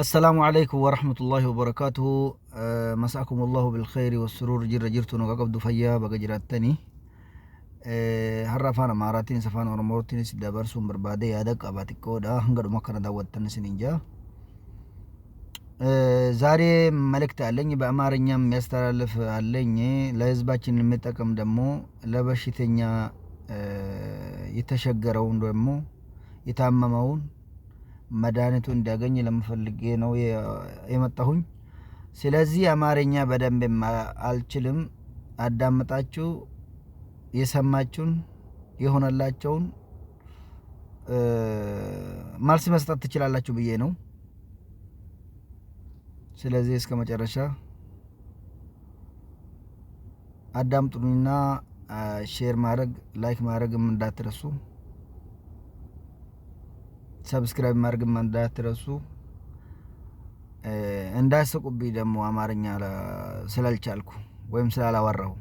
السلام عليكم ورحمة الله وبركاته. مساكم الله بالخير والسرور. جرتو نقبض فيا بقجراتني هرفانا ماراتين سفانا ورمورتين سيدا برسوم بربادي يادك أباتيكو دا هنگا مكانا داوتن سنينجا ዛሬ መልእክት አለኝ በአማርኛም ያስተላልፍ አለኝ ለህዝባችን የሚጠቅም ደግሞ ለበሽተኛ የተሸገረውን ደግሞ የታመመውን መድኃኒቱ እንዲያገኝ ለምፈልጌ ነው የመጣሁኝ። ስለዚህ አማርኛ በደንብ አልችልም። አዳምጣችሁ የሰማችሁን የሆነላችሁን መልስ መስጠት ትችላላችሁ ብዬ ነው። ስለዚህ እስከ መጨረሻ አዳምጡኝና ሼር ማድረግ ላይክ ማድረግም እንዳትረሱ፣ ሰብስክራይብ ማድረግም እንዳትረሱ። እንዳስቁብኝ ደግሞ አማርኛ ስላልቻልኩ ወይም ስላላወራሁ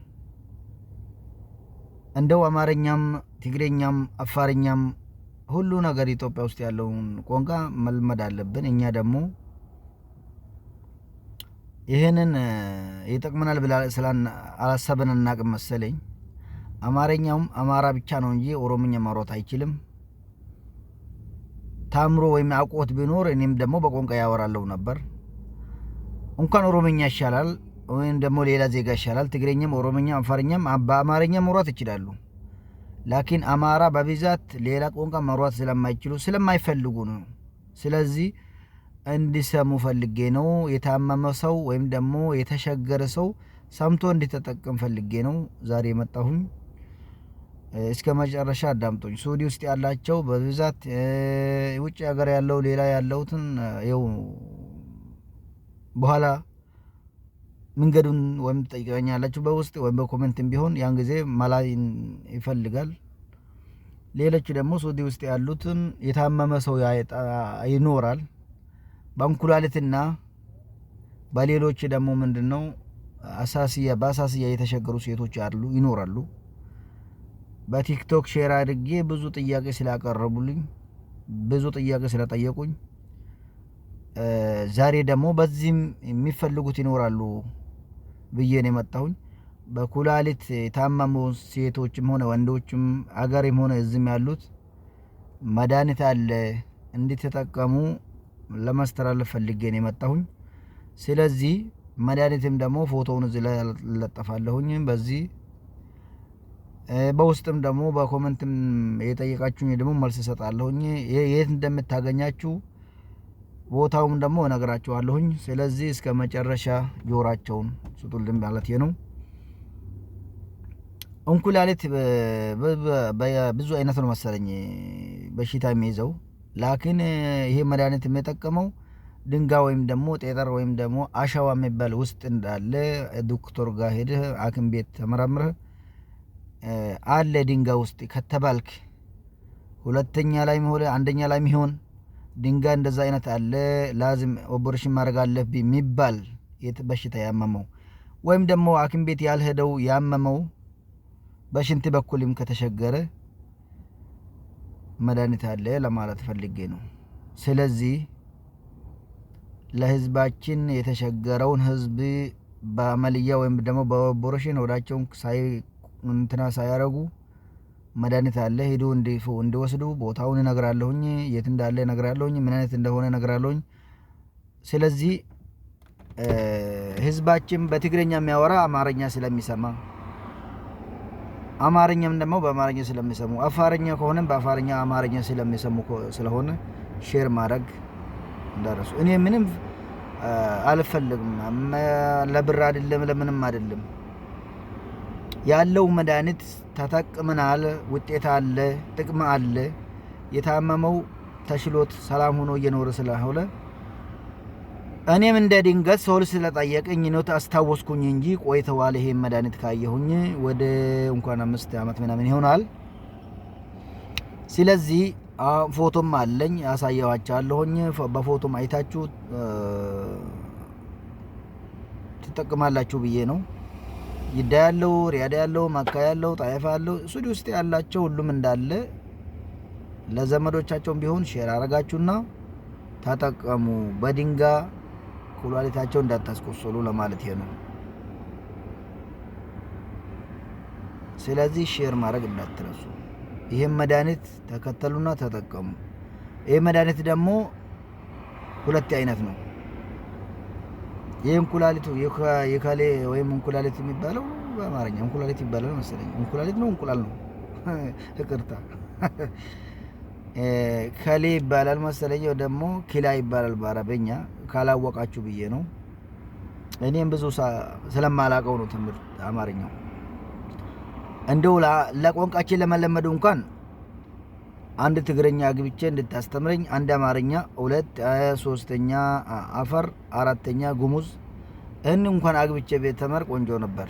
እንደው አማርኛም ትግሬኛም አፋርኛም ሁሉ ነገር ኢትዮጵያ ውስጥ ያለውን ቋንቋ መልመድ አለብን። እኛ ደግሞ ይሄንን ይጠቅመናል ብላ ስላን አላሰብን እናቅም መሰለኝ። አማርኛውም አማራ ብቻ ነው እንጂ ኦሮምኛ ማውራት አይችልም። ታምሮ ወይም አውቆት ቢኖር እኔም ደግሞ በቋንቋ ያወራለው ነበር። እንኳን ኦሮምኛ ይሻላል ወይም ደግሞ ሌላ ዜጋ ይሻላል። ትግሬኛም ኦሮምኛም አፋርኛም በአማርኛ ማውራት ይችላሉ። ላኪን አማራ በብዛት ሌላ ቋንቋ ማውራት ስለማይችሉ ስለማይፈልጉ ነው። ስለዚህ እንዲሰሙ ፈልጌ ነው። የታመመ ሰው ወይም ደግሞ የተሸገረ ሰው ሰምቶ እንዲተጠቀም ፈልጌ ነው ዛሬ የመጣሁኝ። እስከ መጨረሻ አዳምጡኝ። ሱዲ ውስጥ ያላቸው በብዛት ውጭ ሀገር ያለው ሌላ ያለውትን ይው በኋላ መንገዱን ወይም ትጠይቃኛላችሁ በውስጥ ወይም በኮሜንትም ቢሆን ያን ጊዜ መላ ይፈልጋል። ሌሎች ደግሞ ሱዲ ውስጥ ያሉትን የታመመ ሰው ይኖራል በእንኩላሊትና በሌሎች ደግሞ ምንድነው በአሳስያ የተሸገሩ ሴቶች አሉ ይኖራሉ። በቲክቶክ ሼር አድርጌ ብዙ ጥያቄ ስላቀረቡልኝ ብዙ ጥያቄ ስለጠየቁኝ ዛሬ ደግሞ በዚህም የሚፈልጉት ይኖራሉ ብዬ ነው የመጣሁኝ። በኩላሊት የታመሙ ሴቶችም ሆነ ወንዶችም አገርም ሆነ እዚህም ያሉት መድኃኒት አለ እንድትጠቀሙ ለማስተላለፍ ፈልጌ ነው የመጣሁኝ። ስለዚህ መድኃኒትም ደግሞ ፎቶውን እዚህ ላይ ለጠፋለሁኝ። በዚህ በውስጥም ደግሞ በኮሜንትም የጠየቃችሁኝ ደግሞ መልስ እሰጣለሁኝ። የት እንደምታገኛችሁ ቦታውም ደግሞ እነግራችኋለሁኝ። ስለዚህ እስከ መጨረሻ ጆራቸውን ስጡልኝ ማለት ነው። እንኩላሊት ብዙ አይነት ነው መሰለኝ በሽታ የሚይዘው። ላኪን ይሄ መድኃኒት የሚጠቀመው ድንጋይ ወይም ደግሞ ጠጠር ወይም ደግሞ አሸዋ የሚባል ውስጥ እንዳለ ዶክተር ጋር ሄደህ ሐኪም ቤት ተመራምረህ አለ ድንጋይ ውስጥ ከተባልክ ሁለተኛ ላይ ሆነ አንደኛ ላይ የሚሆን ድንጋይ እንደዛ አይነት አለ ላዝም ኦፕሬሽን ማድረግ አለብኝ የሚባል በሽታ ያመመው ወይም ደግሞ ሐኪም ቤት ያልሄደው ያመመው በሽንት በኩልም ከተሸገረ መድኃኒት አለ ለማለት ፈልጌ ነው። ስለዚህ ለህዝባችን የተሸገረውን ህዝብ በአመልያ ወይም ደግሞ በኦፕሬሽን ወዳቸውን ሳያረጉ መድኃኒት አለ ሄዶ እንዲወስዱ ቦታውን እነግራለሁኝ። የት እንዳለ እነግራለሁኝ። ምን አይነት እንደሆነ እነግራለሁኝ። ስለዚህ ህዝባችን በትግርኛ የሚያወራ አማርኛ ስለሚሰማ አማርኛም ደግሞ በአማርኛ ስለሚሰሙ አፋርኛ ከሆነ በአፋርኛ አማርኛ ስለሚሰሙ ስለሆነ ሼር ማድረግ እንዳረሱ። እኔ ምንም አልፈልግም። ለብር አይደለም ለምንም አይደለም። ያለው መድኃኒት ተጠቅመናል። ውጤት አለ፣ ጥቅም አለ። የታመመው ተሽሎት ሰላም ሆኖ እየኖረ ስለሆነ እኔም እንደ ድንገት ሰው ስለጠየቀኝ ነው አስታወስኩኝ እንጂ ቆይተዋል። ይሄ መድኃኒት ካየሁኝ ወደ እንኳን 5 አመት ምናምን ይሆናል። ስለዚህ ፎቶም አለኝ አሳያዋችኋለሁኝ። በፎቶም አይታችሁ ትጠቀማላችሁ ብዬ ነው። ይዳ ያለው ሪያድ ያለው መካ ያለው ጣይፋ ያለው ሱዲ ውስጥ ያላቸው ሁሉም እንዳለ ለዘመዶቻቸውም ቢሆን ሼር አረጋችሁና ተጠቀሙ። በድንጋይ ኩላሊታቸው እንዳታስቆስሉ ለማለት ነው። ስለዚህ ሼር ማድረግ እንዳትረሱ። ይሄን መድኃኒት ተከተሉና ተጠቀሙ። ይሄ መድኃኒት ደግሞ ሁለት አይነት ነው። የእንቁላሊቱ የካሌ ወይም እንቁላሊት የሚባለው በአማርኛ እንቁላሊት ይባላል መሰለኝ። እንቁላሊት ነው እንቁላል ነው ይቅርታ ካሌ ይባላል መሰለኝ። ደግሞ ኪላ ይባላል በአረበኛ። ካላወቃችሁ ብዬ ነው። እኔም ብዙ ስለማላቀው ነው ትምህርት አማርኛው። እንደው ለቋንቋችን ለመለመዱ እንኳን አንድ ትግርኛ አግብቼ እንድታስተምረኝ፣ አንድ አማርኛ፣ ሁለት ሶስተኛ አፈር፣ አራተኛ ጉሙዝ እንኳን አግብቼ ቤተመር ቆንጆ ነበር።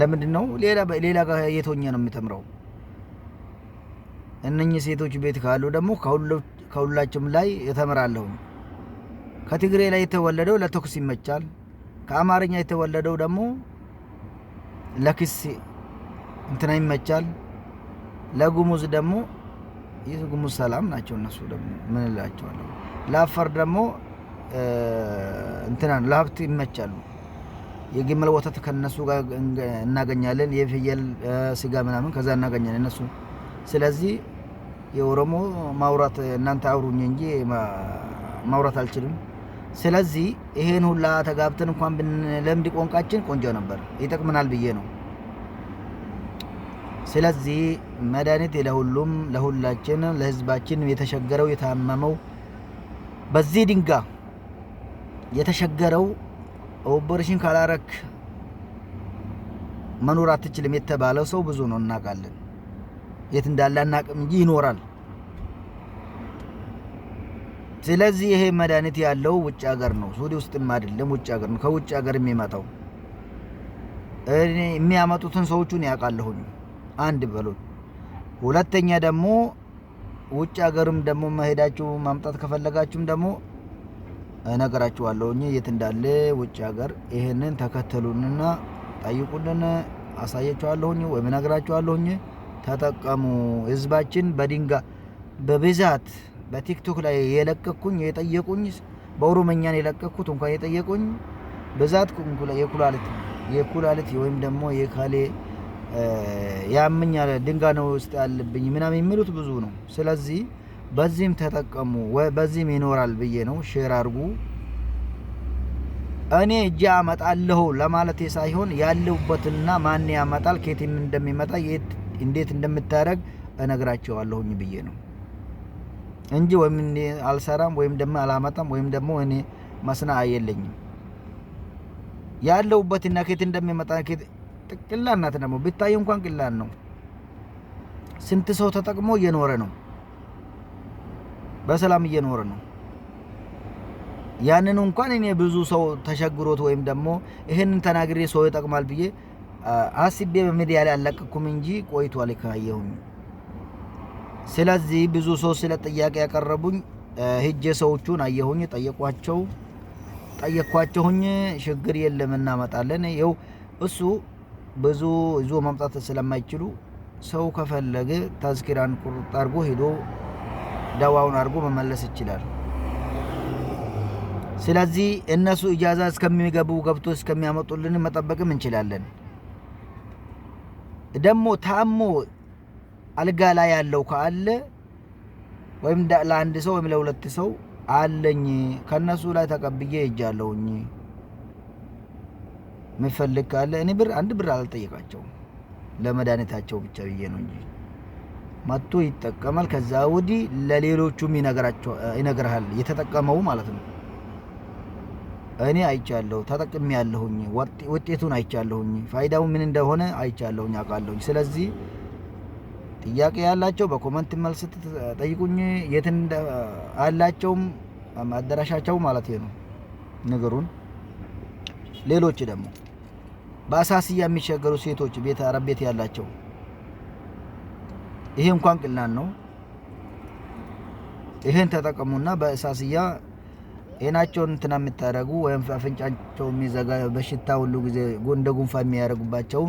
ለምንድነው ሌላ ጋር የቶኛ ነው የምተምረው? እነኚህ ሴቶች ቤት ካሉ ደግሞ ከሁላችሁም ላይ እተምራለሁ። ከትግሬ ላይ የተወለደው ለተኩስ ይመቻል። ከአማርኛ የተወለደው ደግሞ ለክስ እንትና ይመቻል። ለጉሙዝ ደግሞ የጉሙዝ ሰላም ናቸው እነሱ ደግሞ ምን እላቸዋለሁ። ለአፈር ደግሞ እንትና ለሀብት ይመቻሉ። የግመል ወተት ከነሱ ጋር እናገኛለን። የፍየል ስጋ ምናምን ከዛ እናገኛለን እነሱ። ስለዚህ የኦሮሞ ማውራት እናንተ አውሩኝ እንጂ ማውራት አልችልም። ስለዚህ ይሄን ሁላ ተጋብተን እንኳን ብንለምድ ቋንቋችን ቆንጆ ነበር፣ ይጠቅመናል ብዬ ነው። ስለዚህ መድኃኒት ለሁሉም ለሁላችን ለህዝባችን የተሸገረው የታመመው በዚህ ድንጋይ የተሸገረው ኦፕሬሽን ካላረክ መኖር አትችልም የተባለው ሰው ብዙ ነው፣ እናውቃለን። የት እንዳለ አናውቅም እንጂ ይኖራል። ስለዚህ ይሄ መድኃኒት ያለው ውጭ ሀገር ነው፣ ሱዲ ውስጥም አይደለም፣ ውጭ ሀገር ነው። ከውጭ ሀገር የሚመጣው እኔ የሚያመጡትን ሰዎቹን ያውቃለሁኝ። አንድ በሉ። ሁለተኛ ደግሞ ውጭ ሀገርም ደግሞ መሄዳችሁ ማምጣት ከፈለጋችሁም ደግሞ እነግራችኋለሁኝ የት እንዳለ ውጭ ሀገር። ይሄንን ተከተሉንና ጠይቁልን፣ አሳያችኋለሁኝ ወይም እነግራችኋለሁኝ። ተጠቀሙ። ህዝባችን በድንጋይ በብዛት በቲክቶክ ላይ የለቀኩኝ የጠየቁኝ በኦሮሞኛን የለቀኩት እንኳን የጠየቁኝ ብዛት የኩላሊት ወይም ደግሞ የካሌ ያመኛል ድንጋይ ነው ውስጥ ያለብኝ ምናምን የሚሉት ብዙ ነው። ስለዚህ በዚህም ተጠቀሙ፣ በዚህም ይኖራል ብዬ ነው። ሼር አድርጉ። እኔ እጄ አመጣለሁ ለማለቴ ሳይሆን ያለሁበትና ማን ያመጣል ከየትም እንደሚመጣ እንዴት እንደምታደርግ እነግራቸዋለሁኝ ብዬ ነው እንጂ ወይም እኔ አልሰራም ወይም ደግሞ አላመጣም ወይም ደግሞ እኔ መስና አየለኝም። ያለሁበትና ከየት እንደሚመጣ ቅላል ናት። ደግሞ ብታይ እንኳን ቅላል ነው። ስንት ሰው ተጠቅሞ እየኖረ ነው፣ በሰላም እየኖረ ነው። ያንን እንኳን እኔ ብዙ ሰው ተሸግሮት ወይም ደግሞ ይሄንን ተናግሬ ሰው ይጠቅማል ብዬ አስቤ በሚዲያ ላይ አለቀኩም እንጂ ቆይቷል ካየሁኝ። ስለዚህ ብዙ ሰው ስለ ጥያቄ ያቀረቡኝ ሄጄ ሰዎቹን አየሁኝ፣ ጠየኳቸውኝ። ችግር የለም እናመጣለን። ይኸው እሱ ብዙ ይዞ ማምጣት ስለማይችሉ ሰው ከፈለገ ተዝኪራን ቁርጥ አድርጎ ሄዶ ደዋውን አድርጎ መመለስ ይችላል። ስለዚህ እነሱ ኢጃዛ እስከሚገቡ ገብቶ እስከሚያመጡልን መጠበቅም እንችላለን። ደግሞ ታሞ አልጋ ላይ ያለው ካለ ወይም ለአንድ ሰው ወይም ለሁለት ሰው አለኝ ከነሱ ላይ ተቀብዬ እጃለሁኝ ምፈልግ ካለ እኔ አንድ ብር አልጠየቃቸውም ለመድኃኒታቸው ብቻ ብዬ ነው እንጂ መጥቶ ይጠቀማል። ከዛ ወዲህ ለሌሎቹም ይነግራል የተጠቀመው ማለት ነው። እኔ አይቻለሁ፣ ተጠቅሜያለሁኝ፣ ውጤቱን አይቻለሁኝ፣ ፋይዳው ምን እንደሆነ አይቻለሁኝ፣ አውቃለሁኝ። ስለዚህ ጥያቄ ያላቸው በኮሜንት መልስ ጠይቁኝ። የት አላቸውም አዳራሻቸው ማለት ነው ነገሩን። ሌሎች ደግሞ በአሳስያ የሚቸገሩ ሴቶች ቤት አረብ ቤት ያላቸው ይሄ እንኳን ቅላን ነው። ይሄን ተጠቀሙና በአሳስያ አይናቸውን እንትና የምታረጉ ወይም አፍንጫቸው የሚዘጋ በሽታ ሁሉ ጊዜ እንደ ጉንፋን የሚያረጉባቸው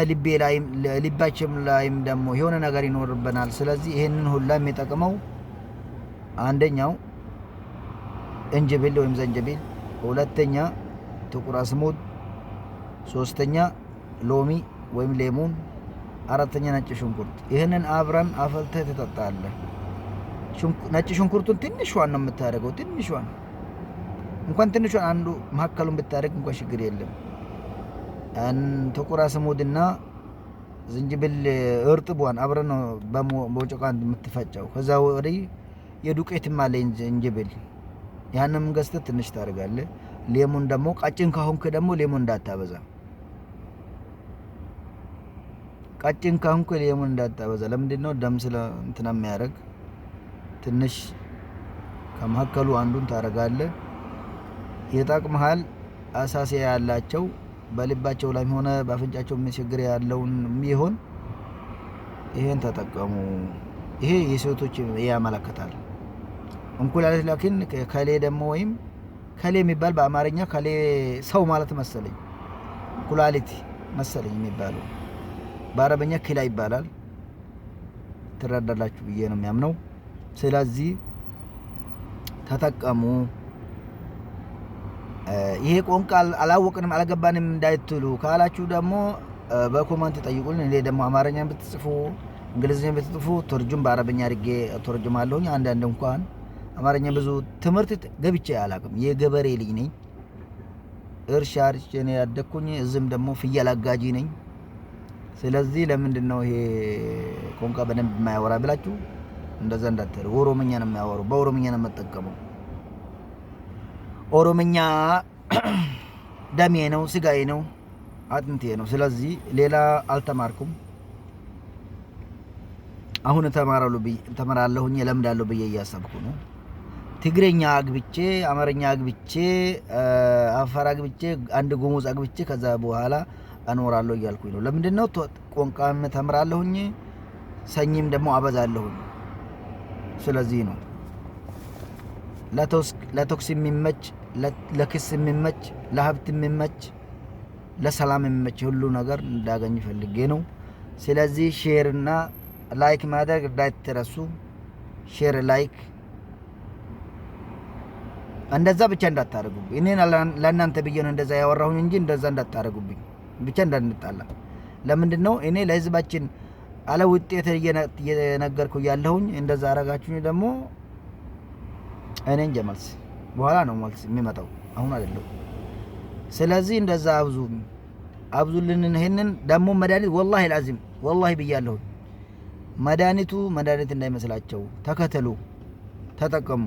ልቤ ላይም ልባችም ላይም ደግሞ የሆነ ነገር ይኖርብናል። ስለዚህ ይሄንን ሁላ የሚጠቅመው አንደኛው እንጅብል ወይም ዘንጀቢል፣ ሁለተኛ ጥቁር አዝሙድ፣ ሶስተኛ ሎሚ ወይም ሌሞን፣ አራተኛ ነጭ ሽንኩርት። ይሄንን አብረን አፈልተህ ትጠጣለህ። ነጭ ሽንኩርቱን ትንሿን ነው የምታደርገው። ትንሿን እንኳን ትንሿን አንዱ መካከሉን ብታደርግ እንኳን ችግር የለም። ጥቁር አዝሙድና ዝንጅብል እርጥቧን አብረን ነው በሞጨቃ የምትፈጨው። ከዛ ወዲህ የዱቄትም አለ ዝንጅብል፣ ያንንም ገዝተህ ትንሽ ታደርጋለህ። ሌሞን ደግሞ ቀጭን ካሁንክ ደግሞ ሌሞን እንዳታበዛ፣ ቀጭን ካሁንክ ሌሞን እንዳታበዛ። ለምንድን ነው? ደም ስለ እንትና የሚያደርግ ትንሽ ከመካከሉ አንዱን ታደርጋለህ። ይጠቅምሃል። አሳሲያ ያላቸው በልባቸው ላይ ሆነ በአፍንጫቸው ችግር ያለውን የሚሆን ይሄን ተጠቀሙ። ይሄ የሴቶች ያመለክታል። እንኩላሊት ላኪን ከሌ ደግሞ ወይም ከሌ የሚባል በአማርኛ ከሌ ሰው ማለት መሰለኝ ኩላሊት መሰለኝ የሚባለው፣ በአረበኛ ክላ ይባላል። ትረዳላችሁ ብዬ ነው የሚያምነው። ስለዚህ ተጠቀሙ። ይሄ ቋንቋ አላወቅንም አልገባንም እንዳይትሉ ካላችሁ ደግሞ በኮሜንት ጠይቁልን። እኔ ደግሞ አማርኛ ብትጽፉ እንግሊዝኛ ብትጽፉ ተርጁም በአረበኛ አድርጌ ተርጁማለሁኝ። አንዳንድ እንኳን አማርኛ ብዙ ትምህርት ገብቼ አላውቅም። የገበሬ ልጅ ነኝ። እርሻ አርሼ ነው ያደኩኝ። እዚህም ደግሞ ፍየል አጋጂ ነኝ። ስለዚህ ለምንድን ነው ይሄ ቋንቋ በደንብ የማያወራ ብላችሁ እንደዛ እንዳትሉ። ኦሮምኛ ነው የሚያወሩ፣ በኦሮምኛ ነው የምጠቀመው። ኦሮምኛ ደሜ ነው፣ ስጋዬ ነው፣ አጥንቴ ነው። ስለዚህ ሌላ አልተማርኩም። አሁን ተማራለሁኝ ለምዳለሁ ብዬ እያሰብኩ ነው። ትግሬኛ አግብቼ፣ አማርኛ አግብቼ፣ አፋር አግብቼ፣ አንድ ጉሙዝ አግብቼ ከዛ በኋላ አኖራለሁ እያልኩኝ ነው። ለምንድነው? ቋንቋም ተምራለሁኝ፣ ሰኝም ደግሞ አበዛለሁኝ። ስለዚህ ነው ለቶክስ የሚመች፣ ለክስ የሚመች፣ ለሀብት የሚመች፣ ለሰላም የሚመች ሁሉ ነገር እንዳገኝ ፈልጌ ነው። ስለዚህ ሼር እና ላይክ ማድረግ እንዳትረሱ። ሼር ላይክ እንደዛ ብቻ እንዳታረጉብኝ። እኔ ለእናንተ ብዬ ነው እንደዛ ያወራሁኝ እንጂ እንደዛ እንዳታረጉብኝ ብቻ እንዳንጣላ። ለምንድን ነው እኔ ለህዝባችን አለ ውጤት እየነገርኩ ያለሁኝ እንደዛ አረጋችሁኝ ደግሞ እኔ እንጃ መልስ በኋላ ነው መልስ የሚመጣው፣ አሁን አይደለም። ስለዚህ እንደዛ አብዙልን። ይሄንን ደግሞ መድኃኒት ወላሂ ላዚም ወላሂ ብያለሁ። መድኃኒቱ መድኃኒት እንዳይመስላቸው ተከተሉ፣ ተጠቀሙ።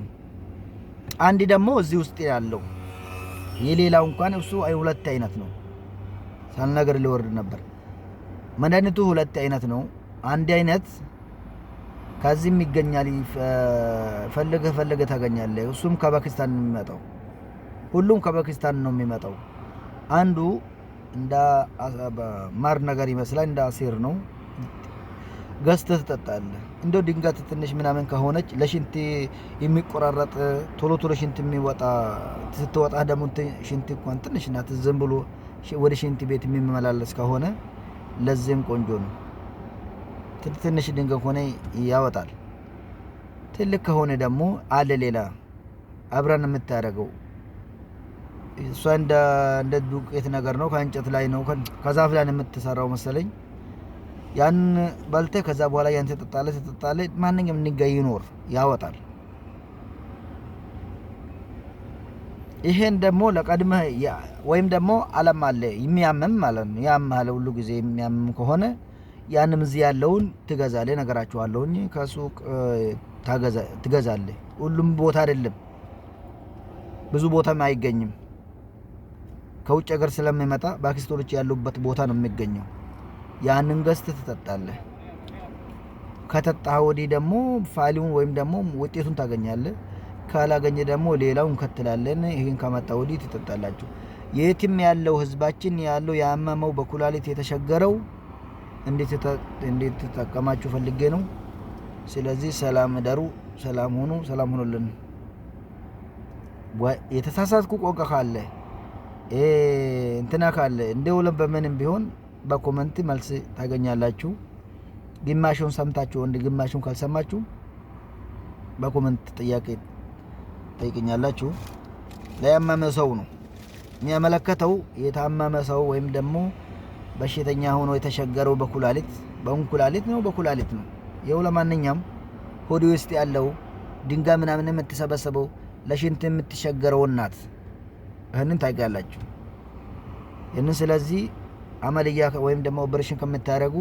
አንድ ደግሞ እዚህ ውስጥ ያለው የሌላው እንኳን እሱ ሁለት አይነት ነው። ሳልነገር ሊወርድ ነበር። መድኃኒቱ ሁለት አይነት ነው። አንድ አይነት ከዚህም ይገኛል፣ ፈልገህ ታገኛለህ። እሱም ከፓኪስታን ነው የሚመጣው። ሁሉም ከፓኪስታን ነው የሚመጣው። አንዱ እንደ ማር ነገር ይመስላል፣ እንደ አሲር ነው። ገዝተህ ትጠጣለህ። እንደው ድንገት ትንሽ ምናምን ከሆነች ለሽንት የሚቆራረጥ ቶሎ ሽንት የሚወጣ ስትወጣ ደግሞ ሽንት እንኳን ትንሽ ናት፣ ዝም ብሎ ወደ ሽንት ቤት የሚመላለስ ከሆነ ለዚህም ቆንጆ ነው። ትንሽ ድንገት ሆነ ያወጣል። ትልቅ ከሆነ ደግሞ አለ ሌላ አብረን የምታደርገው እሷ እንደ ዱቄት ነገር ነው። ከእንጨት ላይ ነው ከዛፍ ላይ የምትሰራው መሰለኝ። ያን በልተህ ከዛ በኋላ ያን ትጠጣለህ። ማንኛውም ድንጋይ ይኖር ያወጣል። ይሄን ደግሞ ለቀድመህ ወይም ደግሞ አለም አለ የሚያመም ማለት ነው። ያመሃል ሁሉ ጊዜ የሚያመም ከሆነ ያንም እዚህ ያለውን ትገዛለህ። ነገራችኋለሁኝ ከሱቅ ትገዛለህ። ሁሉም ቦታ አይደለም፣ ብዙ ቦታም አይገኝም። ከውጭ ሀገር ስለሚመጣ ፓኪስታኖች ያሉበት ቦታ ነው የሚገኘው። ያንን ገዝተህ ትጠጣለህ። ከጠጣህ ወዲህ ደግሞ ፋሊውን ወይም ደግሞ ውጤቱን ታገኛለህ። ካላገኘ ደግሞ ሌላውን ከትላለን። ይሄን ከመጣ ወዲህ ትጠጣላችሁ። የትም ያለው ህዝባችን ያለው ያመመው በኩላሊት የተሸገረው እንዴት ተጠቀማችሁ ፈልጌ ነው። ስለዚህ ሰላም ደሩ፣ ሰላም ሆኑ፣ ሰላም ሆኖልን። የተሳሳትኩ ቋንቋ ካለ እንትና ካለ እንደው በምንም ቢሆን በኮመንት መልስ ታገኛላችሁ። ግማሹን ሰምታችሁ እንደ ግማሹን ካልሰማችሁ በኮመንት ጥያቄ ጠይቀኛላችሁ። ለያመመ ሰው ነው የሚያመለከተው። የታመመ ሰው ወይም ደግሞ በሽተኛ ሆኖ የተሸገረው በኩላሊት ነው። ይኸው ለማንኛውም ሆድ ውስጥ ያለው ድንጋይ ምናምን የምትሰበሰበው ለሽንት የምትሸገረው እናት ይህንን ታውቃላችሁ። ይህንን ስለዚህ አመልያ ወይም ደግሞ ኦፕሬሽን ከምታደርጉ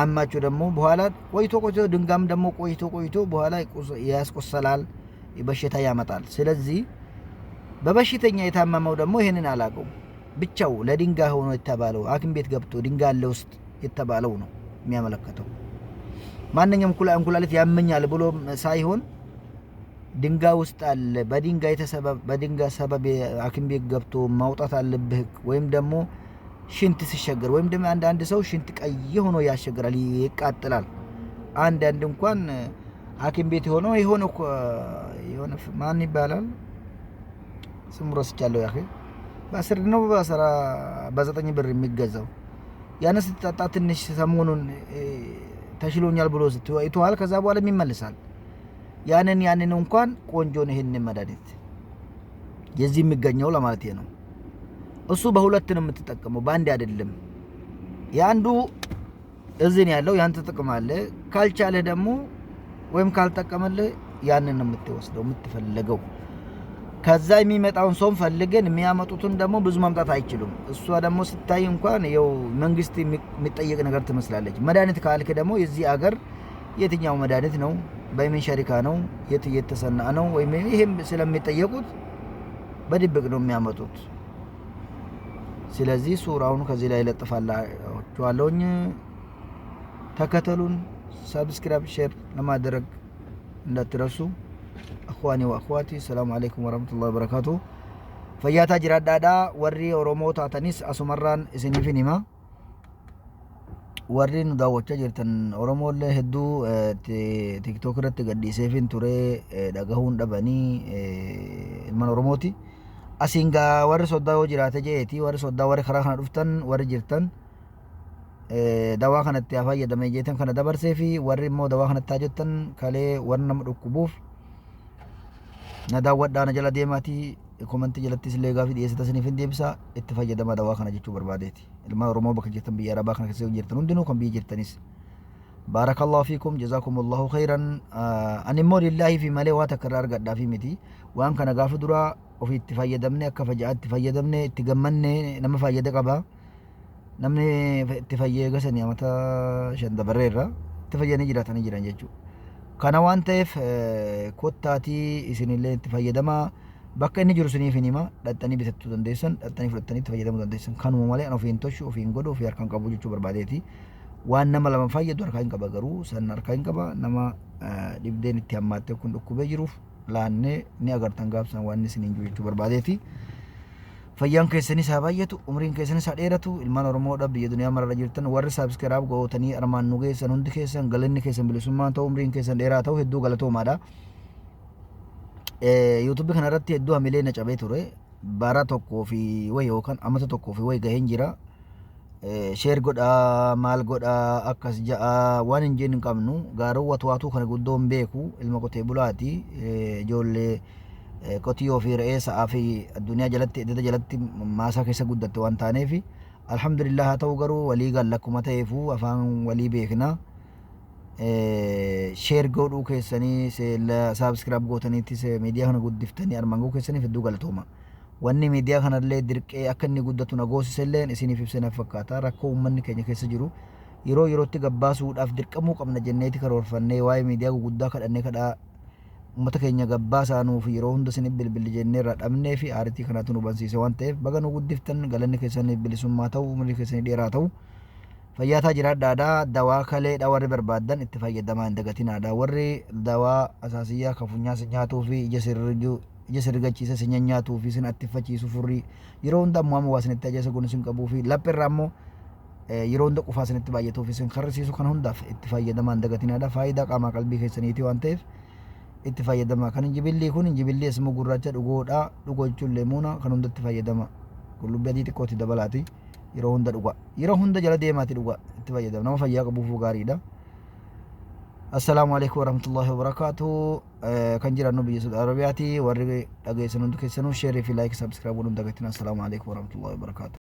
አማችሁ ደግሞ በኋላ ቆይቶ ድንጋም ደግሞ ቆይቶ በኋላ ያስቆሰላል፣ በሽታ ያመጣል። ስለዚህ በበሽተኛ የታመመው ደግሞ ይሄንን አላቀው ብቻው ለድንጋይ ሆኖ የተባለው ሐኪም ቤት ገብቶ ድንጋይ አለ ውስጥ የተባለው ነው የሚያመለክተው። ማንኛውም ኩላሊት ያመኛል ብሎ ሳይሆን ድንጋይ ውስጥ አለ፣ በድንጋይ ሰበብ ሐኪም ቤት ገብቶ ማውጣት አለብህ። ወይም ደግሞ ሽንት ሲሸገር ወይም ደግሞ አንድ ሰው ሽንት ቀይ ሆኖ ያሸግራል፣ ይቃጥላል። አንድ እንኳን ሐኪም ቤት የሆነ ማን ይባላል ስሙ ረስቻለሁ። ያኺ በ10 ነው በ9 ብር የሚገዛው ያነስ ተጣጣ ትንሽ ሰሞኑን ተሽሎኛል ብሎ ይተዋል። ከዛ በኋላ ይመለሳል። ያንን እንኳን ቆንጆ ነው። ይሄን መድኃኒት የዚህ የሚገኘው ለማለት ነው። እሱ በሁለት ነው የምትጠቀመው፣ በአንድ አይደለም። ያንዱ እዝን ያለው ያንተ ጥቅም አለ። ካልቻለ ደግሞ ወይም ካልተጠቀመልህ ያንን ነው የምትወስደው የምትፈልገው። ከዛ የሚመጣውን ሰው ፈልገን የሚያመጡትን ደግሞ ብዙ ማምጣት አይችሉም። እሷ ደግሞ ስታይ እንኳን ያው መንግስት የሚጠየቅ ነገር ትመስላለች። መድኃኒት ካልክ ደግሞ የዚህ አገር የትኛው መድኃኒት ነው፣ በምን ሸሪካ ነው፣ የት የተሰና ነው ወይም ይሄም ስለሚጠየቁት በድብቅ ነው የሚያመጡት። ስለዚህ ሱራውን ከዚህ ላይ ለጥፋላችኋለሁኝ። ተከተሉን። ሰብስክራይብ ሼር ለማድረግ እንዳትረሱ። اخواني واخواتي السلام عليكم ورحمه الله وبركاته. فياتا جرادادا وري اورومو تاتنيس اسمران اسنيفينيما وري نداوچا جرتن اورومو له هدو تيك توك رت غديسيفين توري دغهون دبني من اوروموتي اسينغا ور سوداو جراته جيتي ور سودا ور خرا خنا دفتن ور جرتن دوا خنت يافا يدمي جيتن خنا دبرسيفي ور مو دوا خنت تاجتن كالي ورنم دكبوف nadaawwadhaa na jala deemaatii komantii jalattis illee gaafii dhiyeessita isiniif hin deebisa. Itti fayyadama dawaa kana jechuu barbaadeeti. Ilmaan Oromoo bakka jirtan biyya Arabaa kana keessa jirtan hundinuu kan biyya jirtanis baarakallahu fiikum jazaakumullahu khayran. Ani immoo lillaahi fi malee waa takka irraa argadhaa fi miti. Waan kana gaafa duraa ofii itti fayyadamne akka fajaa'aatti fayyadamne itti gammanne nama fayyada qaba. Namni itti fayyadagasanii amata 5 dabarreerra itti fayyadanii jiraatanii jiran jechuudha. kana waan ta'eef kottaatii isinillee itti fayyadamaa. Bakka inni jiru isiniif hima, dhattanii bitachuu dandeessan, dhattanii fudhatanii itti fayyadamuu dandeessan. Kanuma malee an ofiin toshu ofiin godhu ofii harkaan qabu jechuu barbaadeeti. Waan nama lama fayyadu harkaa hin qaba, garuu san harkaa hin qaba. Nama dhibdeen itti hammaattee kun dhukkubee jiruuf laannee ni agartan gaafsan waan isin hin jiru jechuu barbaadeeti. Fayyaan keessanis haa baay'atu, umriin keessanis haa dheeratu. Ilmaan Oromoodha biyya duniyaa mararra jirtan warri saabskiraab gootanii armaan nu geessan hundi keessan galanni keessan bilisummaan ta'u, umriin keessan dheeraa ta'u hedduu galatoomaadha. YouTube kana irratti hedduu hamilee na cabee ture. Bara tokkoo fi wayi yookaan amata tokkoo fi wayi gaheen jira. Sheer godhaa maal godhaa akkas ja'a waan hin jenne hin qabnu. Garuu watwaatuu kana guddoon beeku ilma qotee bulaati. Ijoollee qotiyyoo fi re'ee sa'aa fi addunyaa jalatti ededa jalatti maasaa keessa guddatte waan taaneef alhamdulillah haa ta'u garuu walii gaalla akkuma ta'eefu afaan walii beekna. Sheer godhuu keessanii saabskiraab gootaniitis miidiyaa kana guddiftanii armaan gahuu keessaniif hedduu galatooma. Wanni miidiyaa kanallee dirqee akka inni guddatu na goosisellee isiniif ibsanaaf fakkaata. Rakkoo uummanni keenya keessa jiru yeroo yerootti gabbaasuudhaaf dirqamuu qabna jenneeti karoorfannee waa'ee miidiyaa guguddaa kadhannee kadhaa ummata keenya gabbaasaanuu fi yeroo hunda isiniif bilbilli jennee irraa dhabnee fi aaritii kanaatu nu bansiise waan ta'eef baga nu guddiftan galanni keessaniif bilisummaa ta'u umrii keessanii dheeraa ta'u. Fayyaataa jiraadhaadhaa. Dawaa kaleedha warri barbaadan itti fayyadamaa hin dagatinaadha. Warri dawaa asaasiyyaa kafunyaa si nyaatuu fi ija sirrigachiisa si nyaatuu fi sin attifachiisu furrii yeroo hunda ammoo waa sinitti ajjeesa kun sin qabuu fi lapheerraa ammoo yeroo hunda qufaa sinitti baay'atuu fi sin karrisiisu kana hundaaf itti fayyadamaa hin dagatinaadha. Faayidaa qaamaa qalbii keessaniiti waan ta'eef itti fayyadamaa. Kan injibillee kun injibillee ismoo gurraacha dhugoodha. Dhugoo jechuun leemuuna kan hundatti fayyadama. qullubbii adii xiqqootti dabalaati yeroo hunda dhugaa yeroo hunda jala deemaati dhugaa itti fayyadama nama fayyaa qabuuf gaariidha. Assalaamu alaikum warahmatullahi wabarakatuh. Kan jirannu biyya Saudi Arabiyaati warri dhageessan hundi keessanuu sheerii fi laayik sabskiraayib godhuun dagatiin. Assalaamu alaikum warahmatullahi wabarakatuh.